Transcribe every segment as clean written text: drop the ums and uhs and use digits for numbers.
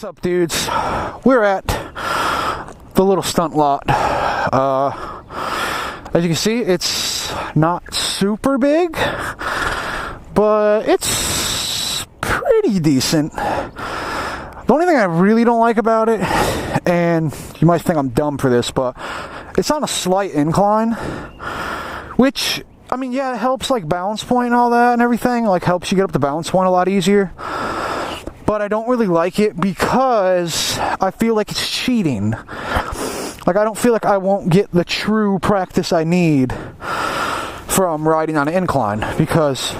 up, dudes? We're at the little stunt lot. As you can see, it's not super big, but it's pretty decent. The only thing I really don't like about it, and you might think I'm dumb for this, but it's on a slight incline, which, I mean, yeah, it helps like balance point and all that and everything, like helps you get up the balance point a lot easier. But I don't really like it because I feel like it's cheating. Like, I don't feel like I won't get the true practice I need from riding on an incline because,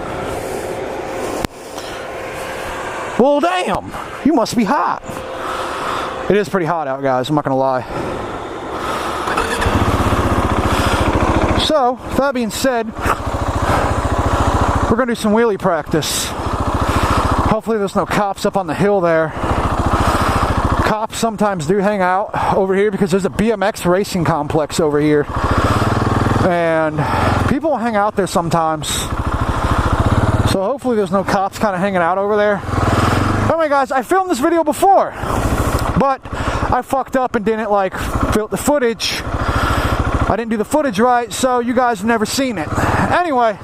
well, damn, you must be hot. It is pretty hot out, guys, I'm not gonna lie. So, that being said, we're gonna do some wheelie practice. Hopefully there's no cops up on the hill there. Cops sometimes do hang out over here because there's a BMX racing complex over here. And people hang out there sometimes. So hopefully there's no cops kind of hanging out over there. Anyway, guys, I filmed this video before, but I fucked up and didn't like film the footage. I didn't do the footage right, so you guys have never seen it. Anyway,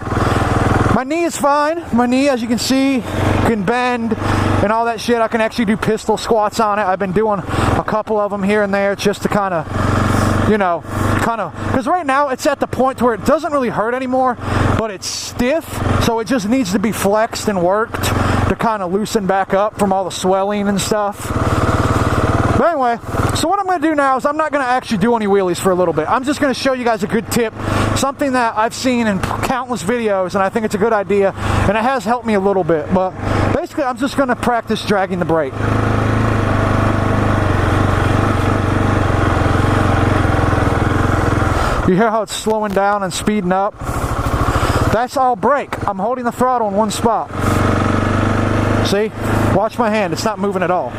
my knee is fine. My knee, as you can see, can bend and all that shit. I can actually do pistol squats on it. I've been doing a couple of them here and there just to kind of, you know, because right now it's at the point where it doesn't really hurt anymore, but it's stiff, so it just needs to be flexed and worked to kind of loosen back up from all the swelling and stuff. But anyway, so what I'm going to do now is I'm not going to actually do any wheelies for a little bit. I'm just going to show you guys a good tip, something that I've seen in countless videos, and I think it's a good idea, and it has helped me a little bit. But basically, I'm just going to practice dragging the brake. You hear how it's slowing down and speeding up? That's all brake. I'm holding the throttle in one spot. See? Watch my hand. It's not moving at all.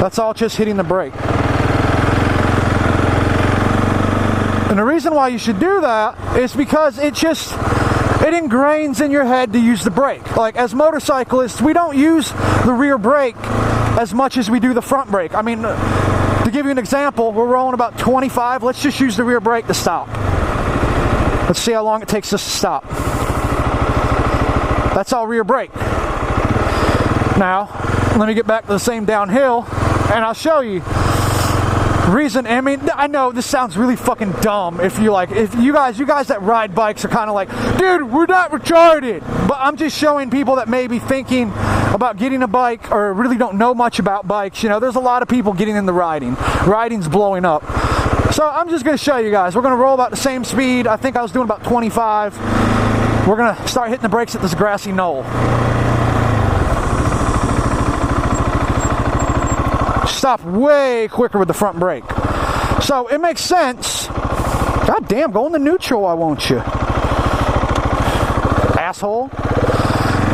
That's all just hitting the brake. And the reason why you should do that is because it ingrains in your head to use the brake. Like, as motorcyclists, we don't use the rear brake as much as we do the front brake. I mean, to give you an example, we're rolling about 25. Let's just use the rear brake to stop. Let's see how long it takes us to stop. That's all rear brake. Now, let me get back to the same downhill, and I'll show you. Reason, I mean, I know this sounds really fucking dumb if you guys that ride bikes are kind of like, dude, we're not retarded. But I'm just showing people that may be thinking about getting a bike or really don't know much about bikes. You know, there's a lot of people getting into riding. Riding's blowing up. So I'm just going to show you guys. We're going to roll about the same speed. I think I was doing about 25. We're going to start hitting the brakes at this grassy knoll. Stop way quicker with the front brake. So it makes sense. God damn, go into neutral, why won't you? Asshole.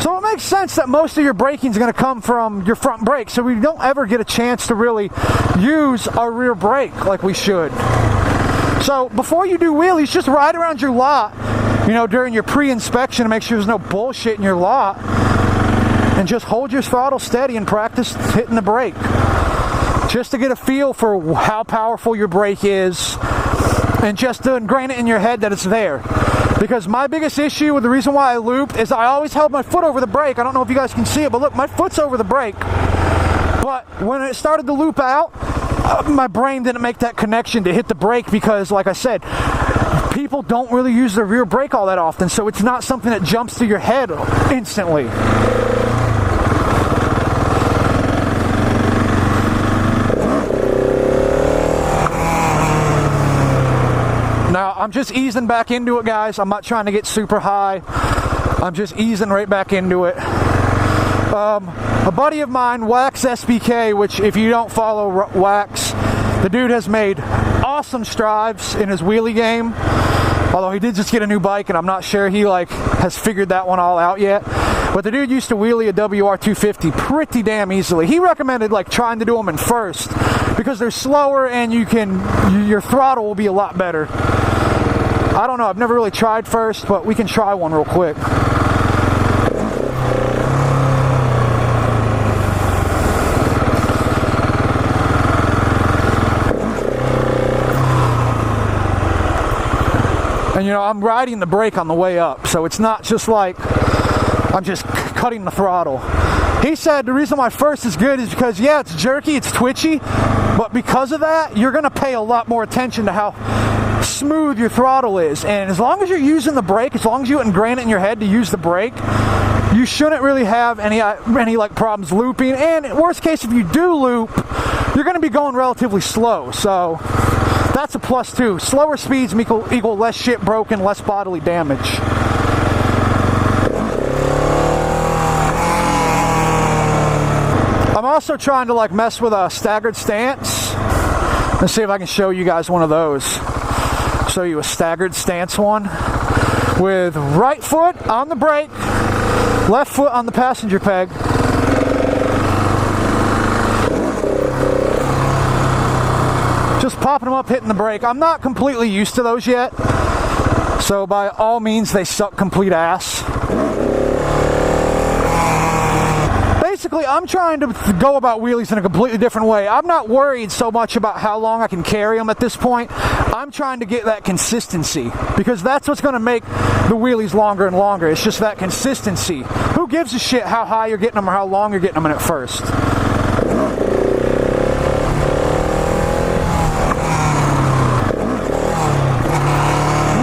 So it makes sense that most of your braking is going to come from your front brake, so we don't ever get a chance to really use our rear brake like we should. So before you do wheelies, just ride around your lot, you know, during your pre-inspection to make sure there's no bullshit in your lot, and just hold your throttle steady and practice hitting the brake. Just to get a feel for how powerful your brake is, and just to ingrain it in your head that it's there. Because my biggest issue with the reason why I looped is I always held my foot over the brake. I don't know if you guys can see it, but look, my foot's over the brake. But when it started to loop out, my brain didn't make that connection to hit the brake because, like I said, people don't really use their rear brake all that often, so it's not something that jumps to your head instantly. Now, I'm just easing back into it, guys. I'm not trying to get super high. I'm just easing right back into it. A buddy of mine, Wax SBK, which if you don't follow Wax, the dude has made awesome strides in his wheelie game. Although he did just get a new bike, and I'm not sure he has figured that one all out yet. But the dude used to wheelie a WR250 pretty damn easily. He recommended trying to do them in first because they're slower and your throttle will be a lot better. I don't know, I've never really tried first, but we can try one real quick. And you know, I'm riding the brake on the way up, so it's not just like I'm just cutting the throttle. He said the reason why first is good is because, yeah, it's jerky, it's twitchy, but because of that, you're going to pay a lot more attention to how smooth your throttle is. And as long as you're using the brake, as long as you ingrain it in your head to use the brake, you shouldn't really have any like problems looping. And worst case, if you do loop, you're going to be going relatively slow. So that's a plus too. Slower speeds equal less shit broken, less bodily damage. I'm also trying to like mess with a staggered stance. Let's see if I can show you guys one of those. Show you a staggered stance one with right foot on the brake, left foot on the passenger peg. Just popping them up, hitting the brake. I'm not completely used to those yet, so by all means they suck complete ass. Basically, I'm trying to go about wheelies in a completely different way. I'm not worried so much about how long I can carry them at this point. I'm trying to get that consistency, because that's what's going to make the wheelies longer and longer. It's just that consistency. Who gives a shit how high you're getting them or how long you're getting them in at first?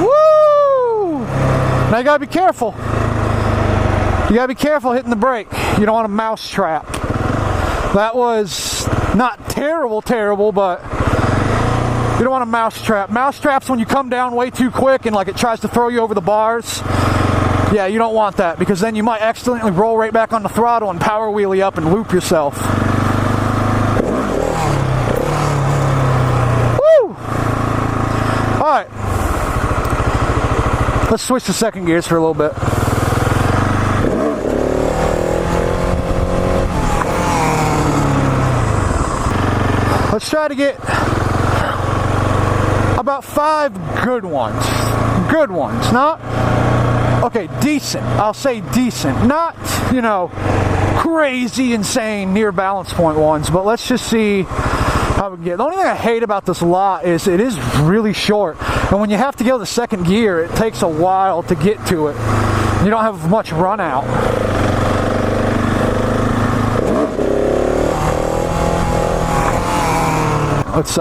Woo! Now you gotta be careful. You gotta be careful hitting the brake. You don't want a mouse trap. That was not terrible, but you don't want a mouse trap. Mouse traps when you come down way too quick and like it tries to throw you over the bars. Yeah, you don't want that, because then you might accidentally roll right back on the throttle and power wheelie up and loop yourself. Woo! Alright. Let's switch to second gears for a little bit. Let's try to get about 5 good ones. Good ones, not, okay, decent. I'll say decent. Not, you know, crazy, insane, near balance point ones, but let's just see how we can get. The only thing I hate about this lot is it is really short. And when you have to go to the second gear, it takes a while to get to it. You don't have much run out. Let's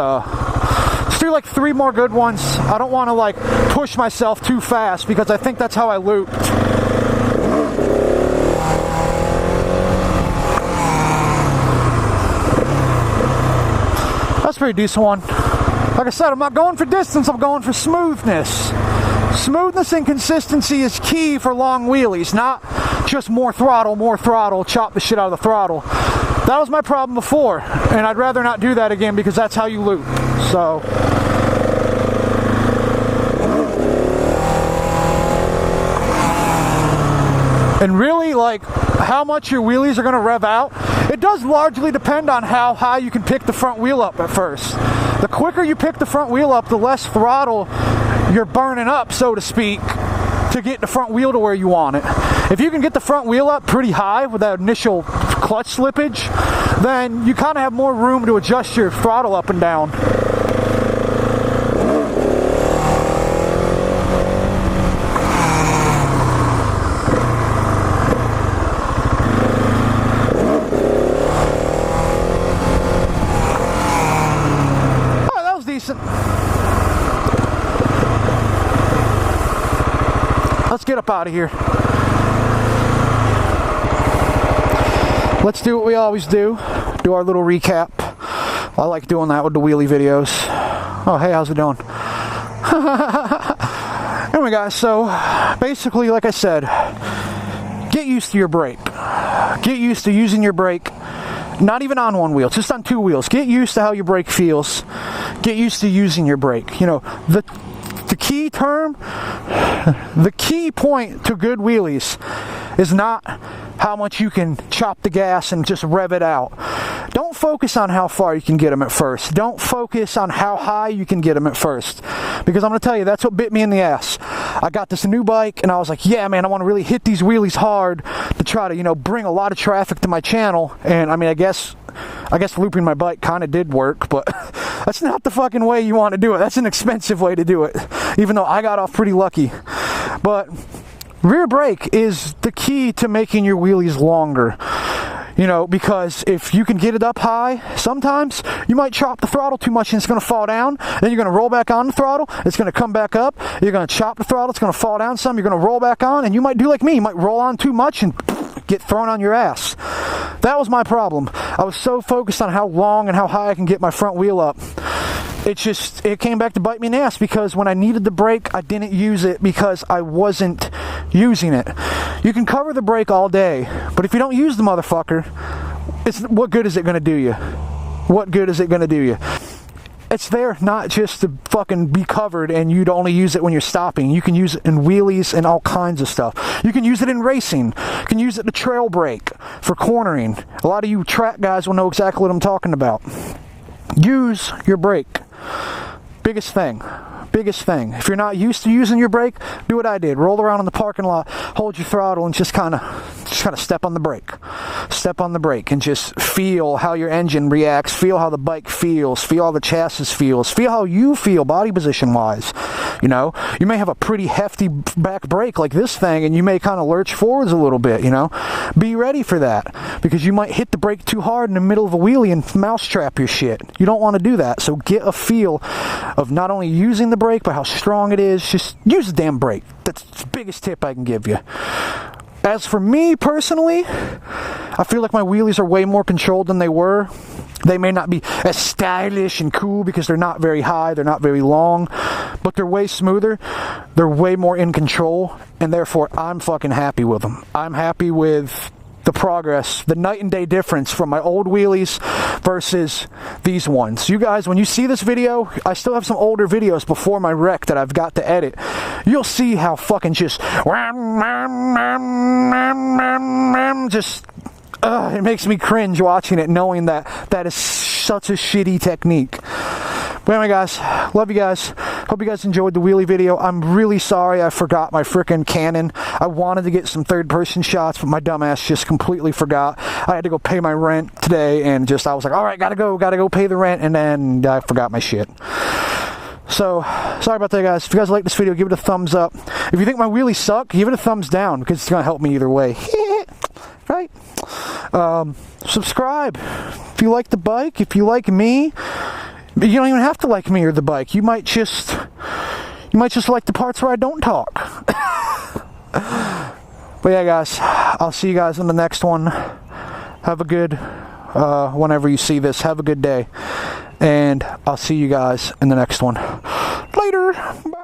do like 3 more good ones. I don't want to like push myself too fast, because I think that's how I looped. That's a pretty decent one. Like I said, I'm not going for distance, I'm going for smoothness. Smoothness and consistency is key for long wheelies, not just more throttle, chop the shit out of the throttle. That was my problem before, and I'd rather not do that again, because that's how you loop. So and really, like, how much your wheelies are going to rev out, it does largely depend on how high you can pick the front wheel up at first. The quicker you pick the front wheel up, the less throttle you're burning up, so to speak, to get the front wheel to where you want it. If you can get the front wheel up pretty high with that initial clutch slippage, then you kind of have more room to adjust your throttle up and down. Oh, that was decent. Let's get up out of here. Let's do what we always do. Do our little recap. I like doing that with the wheelie videos. Oh, hey, how's it doing? Anyway, guys, so basically, like I said, get used to your brake. Get used to using your brake, not even on one wheel, just on 2 wheels. Get used to how your brake feels. Get used to using your brake. You know, the key term, the key point to good wheelies is not how much you can chop the gas and just rev it out. Don't focus on how far you can get them at first. Don't focus on how high you can get them at first. Because I'm going to tell you, that's what bit me in the ass. I got this new bike and I was like, yeah, man, I want to really hit these wheelies hard to try to, you know, bring a lot of traffic to my channel. And I mean, I guess looping my bike kind of did work, but that's not the fucking way you want to do it. That's an expensive way to do it. even though I got off pretty lucky. But rear brake is the key to making your wheelies longer. You know, because if you can get it up high, sometimes you might chop the throttle too much and it's going to fall down. Then you're going to roll back on the throttle. It's going to come back up. You're going to chop the throttle. It's going to fall down some. You're going to roll back on. And you might do like me. You might roll on too much and get thrown on your ass. That was my problem. I was so focused on how long and how high I can get my front wheel up. It came back to bite me in the ass, because when I needed the brake, I didn't use it because I wasn't using it. You can cover the brake all day, but if you don't use the motherfucker, what good is it going to do you? What good is it going to do you? It's there not just to fucking be covered and you'd only use it when you're stopping. You can use it in wheelies and all kinds of stuff. You can use it in racing. You can use it to trail brake for cornering. A lot of you track guys will know exactly what I'm talking about. Use your brake. Biggest thing. If you're not used to using your brake, do what I did. Roll around in the parking lot, hold your throttle, and just kind of step on the brake. Step on the brake and just feel how your engine reacts. Feel how the bike feels. Feel how the chassis feels. Feel how you feel body position wise. You know, you may have a pretty hefty back brake like this thing, and you may kind of lurch forwards a little bit, you know. Be ready for that, because you might hit the brake too hard in the middle of a wheelie and mousetrap your shit. You don't want to do that. So get a feel of not only using the brake, but how strong it is. Just use the damn brake. That's the biggest tip I can give you. As for me personally, I feel like my wheelies are way more controlled than they were. They may not be as stylish and cool because they're not very high, they're not very long, but they're way smoother, they're way more in control, and therefore I'm fucking happy with them. I'm happy with the progress, the night and day difference from my old wheelies versus these ones. You guys, when you see this video, I still have some older videos before my wreck that I've got to edit. You'll see how fucking just it makes me cringe watching it, knowing that is such a shitty technique. But anyway, guys, love you guys. Hope you guys enjoyed the wheelie video. I'm really sorry I forgot my frickin' Canon. I wanted to get some third-person shots, but my dumbass just completely forgot. I had to go pay my rent today, and I was like, all right, gotta go pay the rent, and then I forgot my shit. So, sorry about that, guys. If you guys like this video, give it a thumbs up. If you think my wheelies suck, give it a thumbs down, because it's going to help me either way. Right? Subscribe. If you like the bike, if you like me, you don't even have to like me or the bike. You might just like the parts where I don't talk. But yeah, guys, I'll see you guys in the next one. Have a good, whenever you see this, have a good day. And I'll see you guys in the next one. Later. Bye.